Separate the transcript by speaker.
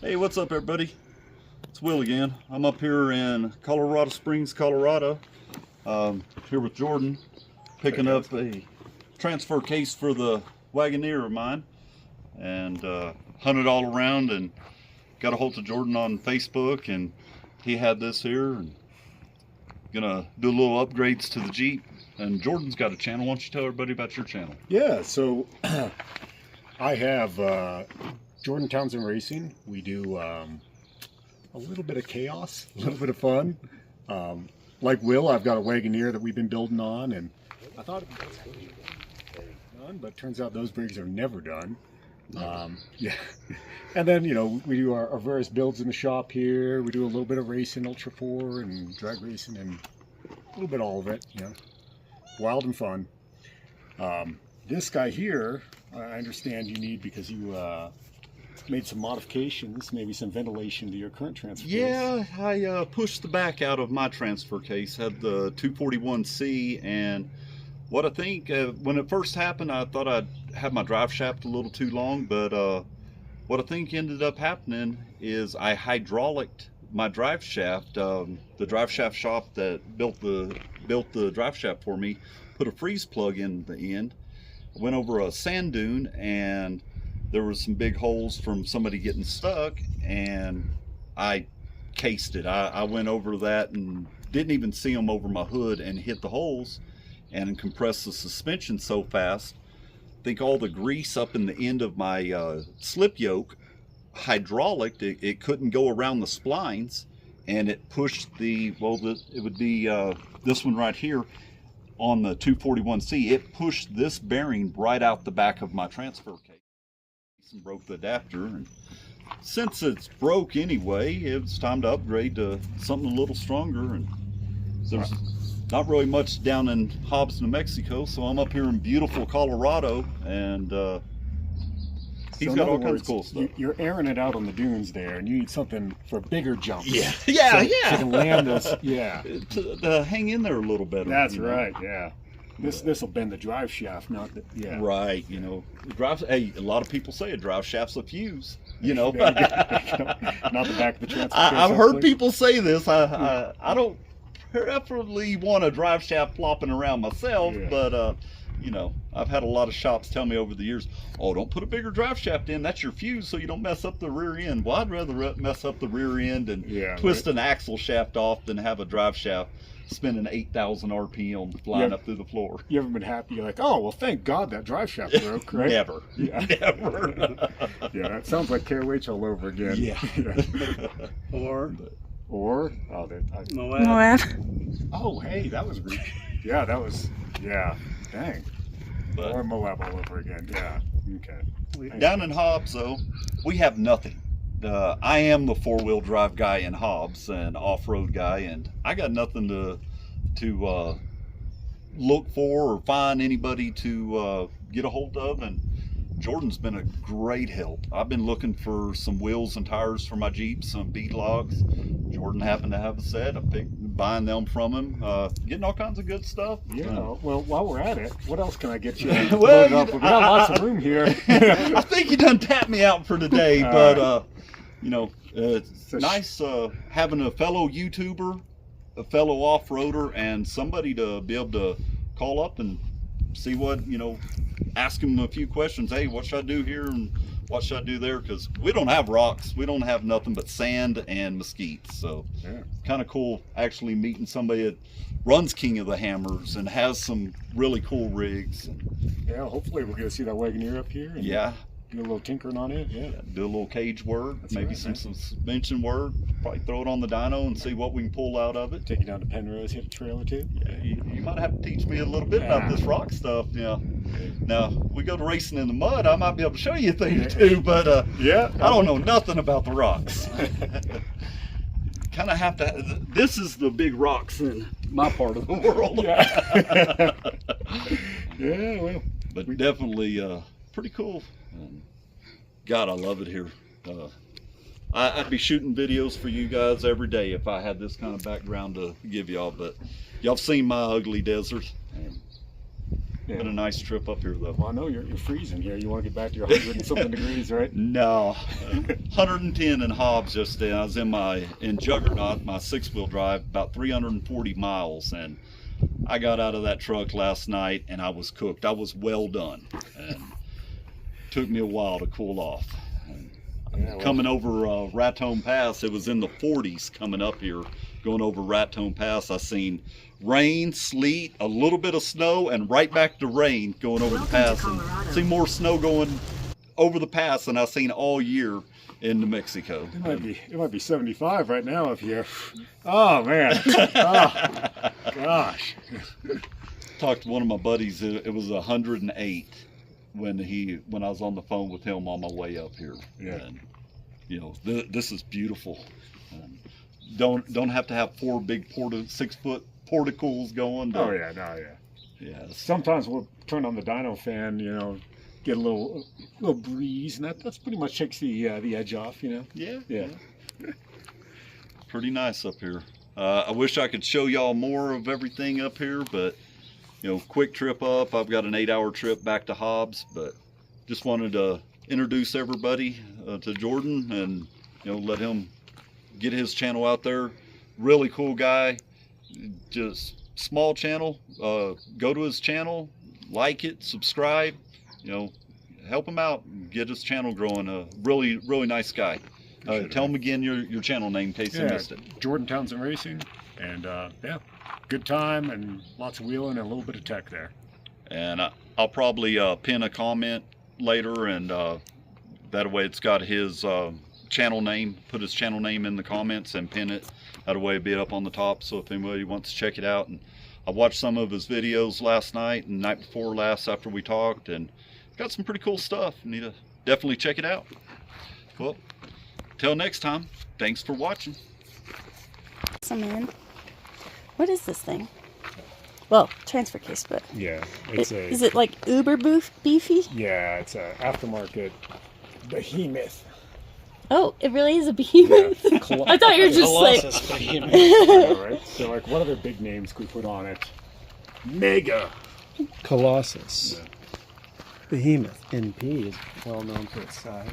Speaker 1: Hey, what's up everybody? It's Will again. I'm up here in Colorado Springs, Colorado, here with Jordan, picking up a transfer case for the Wagoner of mine, and hunted all around and got a hold of Jordan on Facebook, and he had this here, and gonna do a little upgrades to the Jeep. And Jordan's got a channel. Why don't you tell everybody about your channel?
Speaker 2: Yeah, so I have Jordan Townsend Racing. We do a little bit of chaos, a little bit of fun. Like Will, I've got a Wagoner that we've been building on, and I thought it was done, but turns out those rigs are never done. Yeah, and then we do our various builds in the shop here. We do a little bit of racing, Ultra 4 and drag racing, and a little bit of all of it. Wild and fun. This guy here, I understand you need because you made some modifications, maybe some ventilation to your current transfer case.
Speaker 1: Yeah, I pushed the back out of my transfer case, had the 241C, and what I think, when it first happened, I thought I'd have my drive shaft a little too long, but what I think ended up happening is I hydrauliced my drive shaft. The drive shaft shop that built the drive shaft for me put a freeze plug in the end. Went over a sand dune, and there was some big holes from somebody getting stuck, and I cased it. I went over that and didn't even see them over my hood, and hit the holes and compressed the suspension so fast. I think all the grease up in the end of my slip yoke hydraulic, it couldn't go around the splines, and it pushed it would be this one right here on the 241C. It pushed this bearing right out the back of my transfer case and broke the adapter. And since it's broke anyway, it's time to upgrade to something a little stronger. And there's not really much down in Hobbs, New Mexico, so I'm up here in beautiful Colorado, and he's got all kinds of cool stuff.
Speaker 2: You're airing it out on the dunes there, and you need something for bigger jumps.
Speaker 1: Yeah.
Speaker 2: So you can land this. Yeah,
Speaker 1: to hang in there a little better.
Speaker 2: That's right. Yeah, this will bend the drive shaft, not the, yeah.
Speaker 1: Right. Drive. Hey, a lot of people say a drive shaft's a fuse. Not
Speaker 2: the back of the transfer case.
Speaker 1: I've heard people say this. I don't preferably want a drive shaft flopping around myself, but I've had a lot of shops tell me over the years, oh, don't put a bigger drive shaft in, that's your fuse, so you don't mess up the rear end. Well, I'd rather mess up the rear end and twist an axle shaft off than have a drive shaft spinning 8,000 RPM flying up through the floor.
Speaker 2: You ever been happy? You're like, oh, well, thank God that drive shaft broke, right?
Speaker 1: Never.
Speaker 2: Yeah.
Speaker 1: Never.
Speaker 2: Yeah, that sounds like KOH all over again.
Speaker 1: Yeah.
Speaker 2: Or
Speaker 3: Moab.
Speaker 2: Oh, hey, that was dang.
Speaker 1: But,
Speaker 2: or Moab all over again. Yeah. Okay.
Speaker 1: Down in Hobbs, though, we have nothing. I am the four-wheel drive guy in Hobbs, and off-road guy, and I got nothing to look for or find anybody to get a hold of. And Jordan's been a great help. I've been looking for some wheels and tires for my Jeep, some bead logs. Jordan happened to have a set. I picked buying them from him, getting all kinds of good stuff.
Speaker 2: Yeah. Well, while we're at it, what else can I get you?
Speaker 1: Well,
Speaker 2: we got lots of room here.
Speaker 1: I think you done tapped me out for today, but it's nice having a fellow YouTuber, a fellow off-roader, and somebody to be able to call up and see what, ask him a few questions. Hey, what should I do here and what should I do there? Because we don't have rocks. We don't have nothing but sand and mesquite. So kind of cool actually meeting somebody that runs King of the Hammers and has some really cool rigs.
Speaker 2: Yeah, hopefully we're going to see that Wagoner up here. And do a little tinkering on it. Yeah.
Speaker 1: Do a little cage work, maybe some
Speaker 2: man.
Speaker 1: suspension work. Probably throw it on the dyno and see what we can pull out of it.
Speaker 2: Take you down to Penrose, hit a trail or two.
Speaker 1: Yeah, you might have to teach me a little bit about this rock stuff. Now we go to racing in the mud, I might be able to show you a thing or two, but I don't know nothing about the rocks. Kind of have to. This is the big rocks in my part of the world.
Speaker 2: Yeah, well,
Speaker 1: but definitely pretty cool. God, I love it here. I'd be shooting videos for you guys every day if I had this kind of background to give y'all, but y'all seen my ugly desert. And
Speaker 2: Yeah.
Speaker 1: Been a nice trip up here though.
Speaker 2: Well, I know you're freezing here. You want to get back to your 100 and something degrees, right?
Speaker 1: No, 110 in Hobbs just then. I was in Juggernaut, my 6-wheel drive, about 340 miles, and I got out of that truck last night and I was cooked. I was well done, and took me a while to cool off.
Speaker 2: Yeah, well,
Speaker 1: Coming over Raton Pass, it was in the 40s coming up here, going over Raton Pass. I seen rain, sleet, a little bit of snow, and right back to rain going over the pass. And seen more snow going over the pass than I've seen all year in New Mexico.
Speaker 2: it might be 75 right now up here. Oh man. Oh gosh.
Speaker 1: Talked to one of my buddies. It was 108 when I was on the phone with him on my way up here.
Speaker 2: Yeah.
Speaker 1: And, you know, this is beautiful. Don't have to have 4 big 6-foot porticles going.
Speaker 2: Oh yeah, no, yeah.
Speaker 1: Yeah.
Speaker 2: Sometimes we'll turn on the dyno fan, you know, get a little breeze, and that's pretty much takes the edge off, you know.
Speaker 1: Yeah.
Speaker 2: Yeah.
Speaker 1: Pretty nice up here. I wish I could show y'all more of everything up here, but you know, quick trip up. I've got an 8-hour trip back to Hobbs, but just wanted to introduce everybody to Jordan and, you know, let him get his channel out there. Really cool guy. Just small channel. Go to his channel, like it, subscribe, you know, help him out, get his channel growing. Really nice guy. Tell him again your channel name in case you missed it.
Speaker 2: Jordan Townsend Racing, and yeah, good time and lots of wheeling and a little bit of tech there.
Speaker 1: And I'll probably pin a comment later, and that way it's got his channel name. Put his channel name in the comments and pin it. That way it'll be up on the top, so if anybody wants to check it out. And I watched some of his videos last night and night before last after we talked, and got some pretty cool stuff. Need to definitely check it out. Well, till next time, thanks for watching.
Speaker 3: So man, what is this thing? Well, transfer case, but
Speaker 2: Yeah,
Speaker 3: is it like uber beefy?
Speaker 2: Yeah, it's a aftermarket behemoth.
Speaker 3: Oh, it really is a behemoth. I thought you were just
Speaker 4: Colossus
Speaker 3: like.
Speaker 4: behemoth.
Speaker 2: Yeah, right? So like, what other big names could we put on it? Mega.
Speaker 4: Colossus. Behemoth NP is well known for its size.